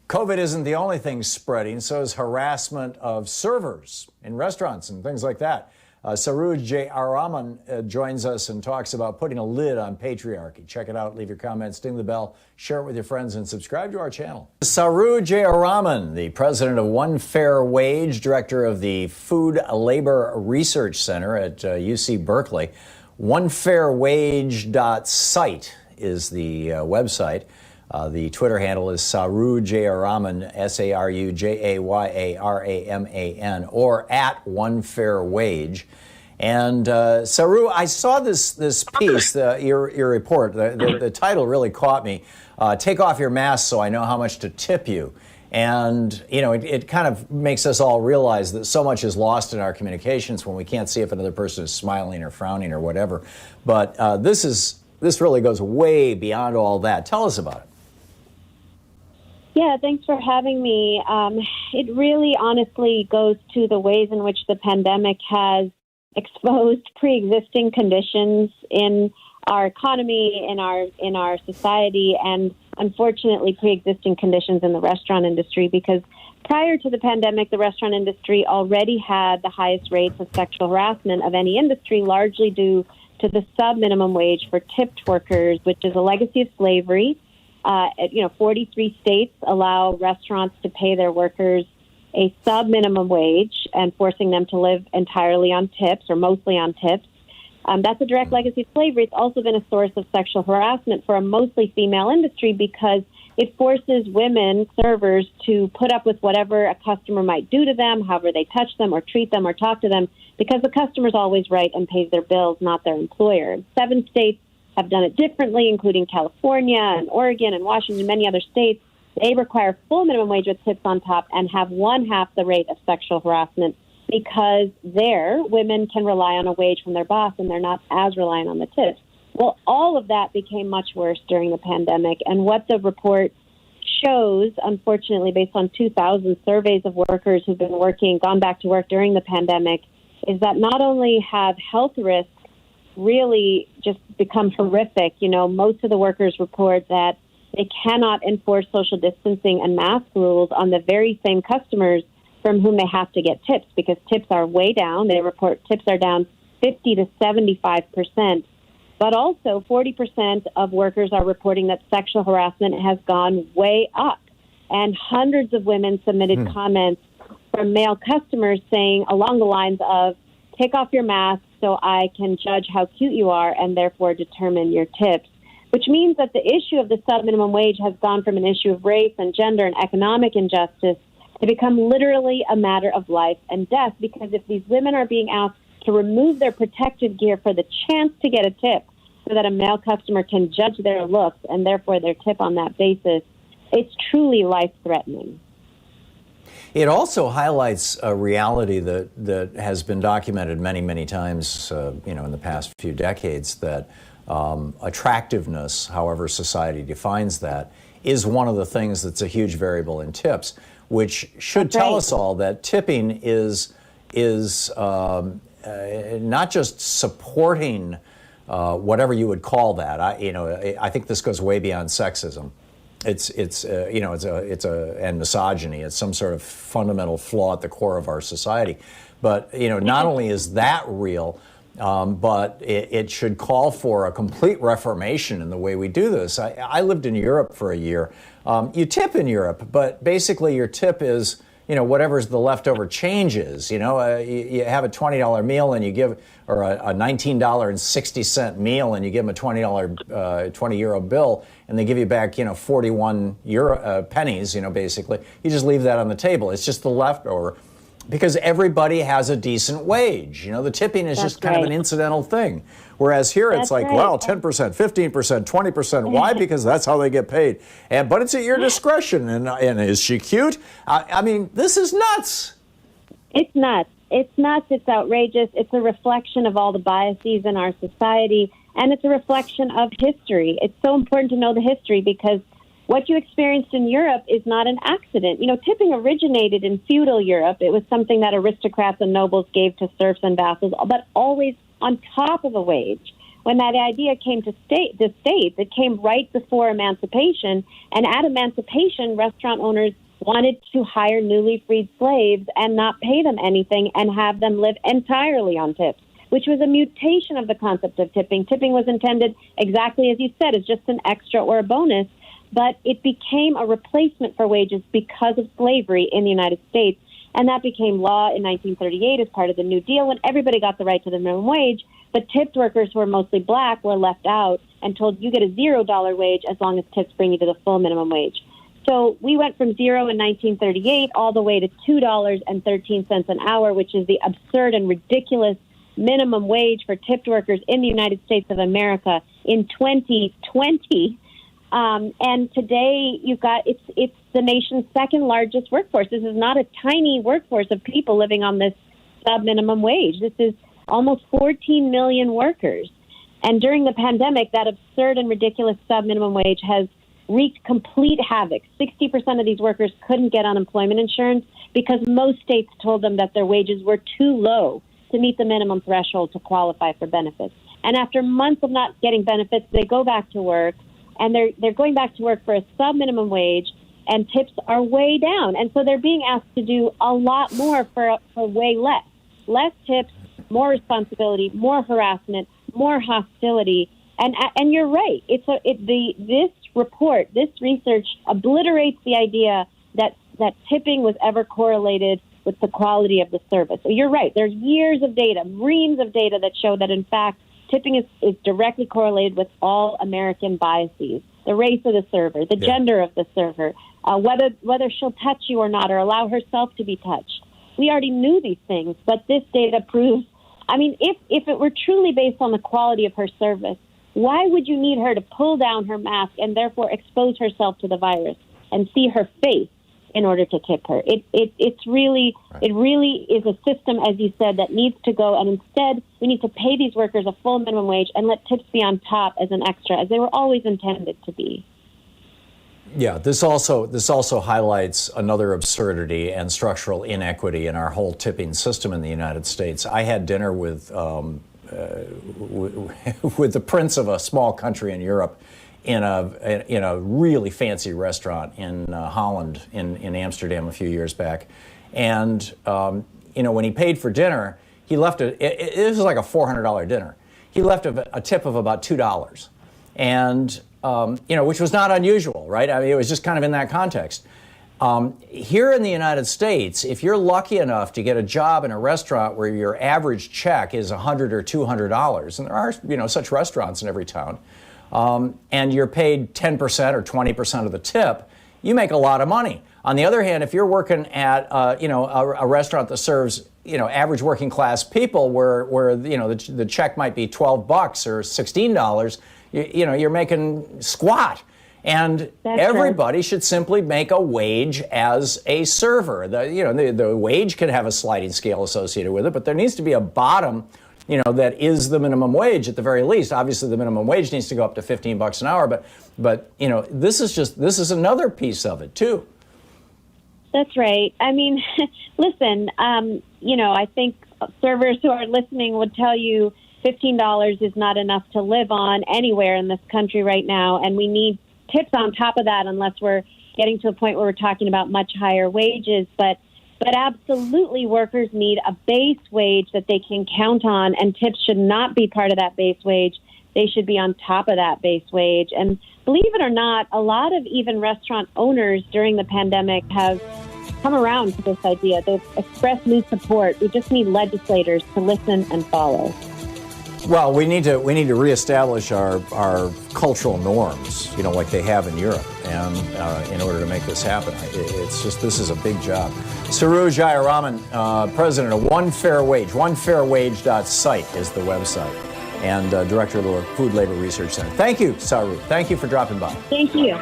COVID isn't the only thing spreading, so is harassment of servers in restaurants and things like that. Saru Jayaraman joins us and talks about putting a lid on patriarchy. Check it out, leave your comments, ding the bell, share it with your friends, and subscribe to our channel. Saru Jayaraman, the president of One Fair Wage, director of the Food Labor Research Center at UC Berkeley. Onefairwage.site is the website. The Twitter handle is Saru Jayaraman, Sarujayaraman, or at One Fair Wage. And Saru, I saw this piece, your report. The title really caught me. Take off your mask so I know how much to tip you. And, you know, it kind of makes us all realize that so much is lost in our communications when we can't see if another person is smiling or frowning or whatever. But this really goes way beyond all that. Tell us about it. Yeah, thanks for having me. It really honestly goes to the ways in which the pandemic has exposed pre-existing conditions in our economy, in our society, and unfortunately pre-existing conditions in the restaurant industry, because prior to the pandemic, the restaurant industry already had the highest rates of sexual harassment of any industry, largely due to the sub-minimum wage for tipped workers, which is a legacy of slavery. 43 states allow restaurants to pay their workers a sub-minimum wage and forcing them to live entirely on tips or mostly on tips. That's a direct legacy of slavery. It's also been a source of sexual harassment for a mostly female industry because it forces women servers to put up with whatever a customer might do to them, however they touch them or treat them or talk to them, because the customer's always right and pays their bills, not their employer. 7 states have done it differently, including California and Oregon and Washington and many other states. They require full minimum wage with tips on top and have 1/2 the rate of sexual harassment because there women can rely on a wage from their boss and they're not as reliant on the tips. Well, all of that became much worse during the pandemic. And what the report shows, unfortunately, based on 2,000 surveys of workers who've been gone back to work during the pandemic, is that not only have health risks really just become horrific. You know, most of the workers report that they cannot enforce social distancing and mask rules on the very same customers from whom they have to get tips because tips are way down. They report tips are down 50 to 75%. But also 40% of workers are reporting that sexual harassment has gone way up. And hundreds of women submitted comments from male customers saying along the lines of, take off your mask so I can judge how cute you are and therefore determine your tips, which means that the issue of the sub-minimum wage has gone from an issue of race and gender and economic injustice to become literally a matter of life and death, because if these women are being asked to remove their protective gear for the chance to get a tip so that a male customer can judge their looks and therefore their tip on that basis, it's truly life-threatening. It also highlights a reality that has been documented many, many times, in the past few decades, that attractiveness, however society defines that, is one of the things that's a huge variable in tips, which should tell us all that tipping is not just supporting whatever you would call that. I think this goes way beyond sexism. It's and misogyny. It's some sort of fundamental flaw at the core of our society. But, not only is that real, but it should call for a complete reformation in the way we do this. I lived in Europe for a year. You tip in Europe, but basically your tip is, whatever's the leftover change is. You have a $20 meal and you give, or a $19.60 meal and you give them a €20 bill and they give you back, 41 pennies, basically. You just leave that on the table. It's just the leftover. Because everybody has a decent wage. The tipping is just kind of an incidental thing. Whereas here it's like, wow, 10%, 15%, 20%. Why? Because that's how they get paid. But it's at your discretion. And is she cute? I mean, this is nuts. It's nuts. It's nuts. It's outrageous. It's a reflection of all the biases in our society. And it's a reflection of history. It's so important to know the history because what you experienced in Europe is not an accident. Tipping originated in feudal Europe. It was something that aristocrats and nobles gave to serfs and vassals, but always on top of a wage. when that idea came to the States, it came right before emancipation. And at emancipation, restaurant owners wanted to hire newly freed slaves and not pay them anything and have them live entirely on tips, which was a mutation of the concept of tipping. Tipping was intended, exactly as you said, as just an extra or a bonus, but it became a replacement for wages because of slavery in the United States. And that became law in 1938 as part of the New Deal when everybody got the right to the minimum wage. But tipped workers who were mostly black were left out and told you get a $0 wage as long as tips bring you to the full minimum wage. So we went from zero in 1938 all the way to $2.13 an hour, which is the absurd and ridiculous minimum wage for tipped workers in the United States of America in 2020. And today you've got it's the nation's second largest workforce. This is not a tiny workforce of people living on this sub-minimum wage. This is almost 14 million workers. And during the pandemic, that absurd and ridiculous sub-minimum wage has wreaked complete havoc. 60% of these workers couldn't get unemployment insurance because most states told them that their wages were too low to meet the minimum threshold to qualify for benefits. And after months of not getting benefits, they go back to work, and they're going back to work for a sub-minimum wage, and tips are way down. And so they're being asked to do a lot more for way less. Less tips, more responsibility, more harassment, more hostility. And you're right. This report, this research obliterates the idea that tipping was ever correlated with the quality of the service. So you're right. There's years of data, reams of data that show that, in fact, tipping is directly correlated with all American biases: the race of the server, the gender of the server, whether she'll touch you or not, or allow herself to be touched. We already knew these things, but this data proves. I mean, if it were truly based on the quality of her service, why would you need her to pull down her mask and therefore expose herself to the virus and see her face in order to tip her? It really is a system, as you said, that needs to go. And instead, we need to pay these workers a full minimum wage and let tips be on top as an extra, as they were always intended to be. Yeah, this also highlights another absurdity and structural inequity in our whole tipping system in the United States. I had dinner with the prince of a small country in Europe in a really fancy restaurant in Holland, in Amsterdam a few years back, and when he paid for dinner, he left it was like a $400 dinner. He left a tip of about $2, and which was not unusual, right? I mean, it was just kind of in that context. Here in the United States, if you're lucky enough to get a job in a restaurant where your average check is $100 or $200, and there are such restaurants in every town, and you're paid 10% or 20% of the tip, you make a lot of money. On the other hand, if you're working at a restaurant that serves average working class people, where the check might be $12 or $16, you're making squat. And everybody should simply make a wage as a server. The wage can have a sliding scale associated with it, but there needs to be a bottom, that is the minimum wage at the very least. Obviously, the minimum wage needs to go up to $15 an hour, but this is another piece of it too. That's right. I mean, listen, I think servers who are listening would tell you $15 is not enough to live on anywhere in this country right now, and we need tips on top of that unless we're getting to a point where we're talking about much higher wages. But absolutely, workers need a base wage that they can count on, and tips should not be part of that base wage. They should be on top of that base wage. And believe it or not, a lot of even restaurant owners during the pandemic have come around to this idea. They've expressed new support. We just need legislators to listen and follow. Well, we need to reestablish our cultural norms, like they have in Europe, and in order to make this happen, this is a big job. Saru Jayaraman, president of One Fair Wage, onefairwage.site is the website, and director of the Food Labor Research Center. Thank you, Saru. Thank you for dropping by. Thank you.